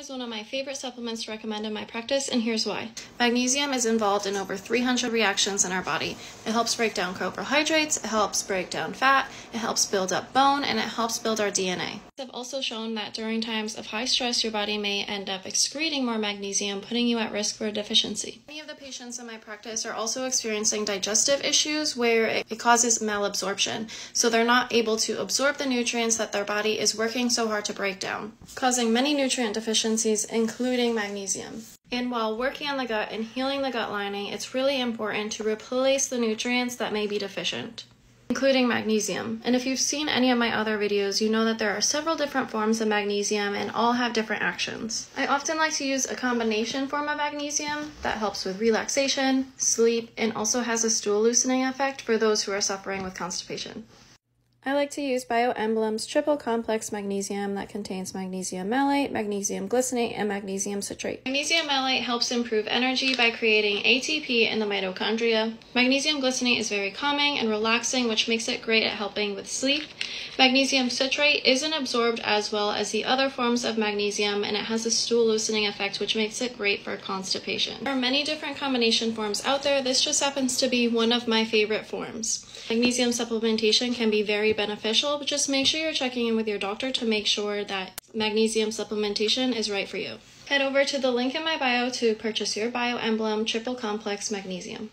is one of my favorite supplements to recommend in my practice, and here's why. Magnesium is involved in over 300 reactions in our body. It helps break down carbohydrates, it helps break down fat, it helps build up bone, and it helps build our DNA. I've also shown that during times of high stress, your body may end up excreting more magnesium, putting you at risk for a deficiency. Many of the patients in my practice are also experiencing digestive issues where it causes malabsorption, so they're not able to absorb the nutrients that their body is working so hard to break down, causing many nutrient deficiencies, including magnesium. And while working on the gut and healing the gut lining, it's really important to replace the nutrients that may be deficient, including magnesium. And if you've seen any of my other videos, you know that there are several different forms of magnesium and all have different actions. I often like to use a combination form of magnesium that helps with relaxation, sleep, and also has a stool loosening effect for those who are suffering with constipation. I like to use BioEmblem's triple complex magnesium that contains magnesium malate, magnesium glycinate, and magnesium citrate. Magnesium malate helps improve energy by creating ATP in the mitochondria. Magnesium glycinate is very calming and relaxing, which makes it great at helping with sleep. Magnesium citrate isn't absorbed as well as the other forms of magnesium, and it has a stool loosening effect, which makes it great for constipation. There are many different combination forms out there. This just happens to be one of my favorite forms. Magnesium supplementation can be very beneficial, but just make sure you're checking in with your doctor to make sure that magnesium supplementation is right for you. Head over to the link in my bio to purchase your BioEmblem Triple Complex Magnesium.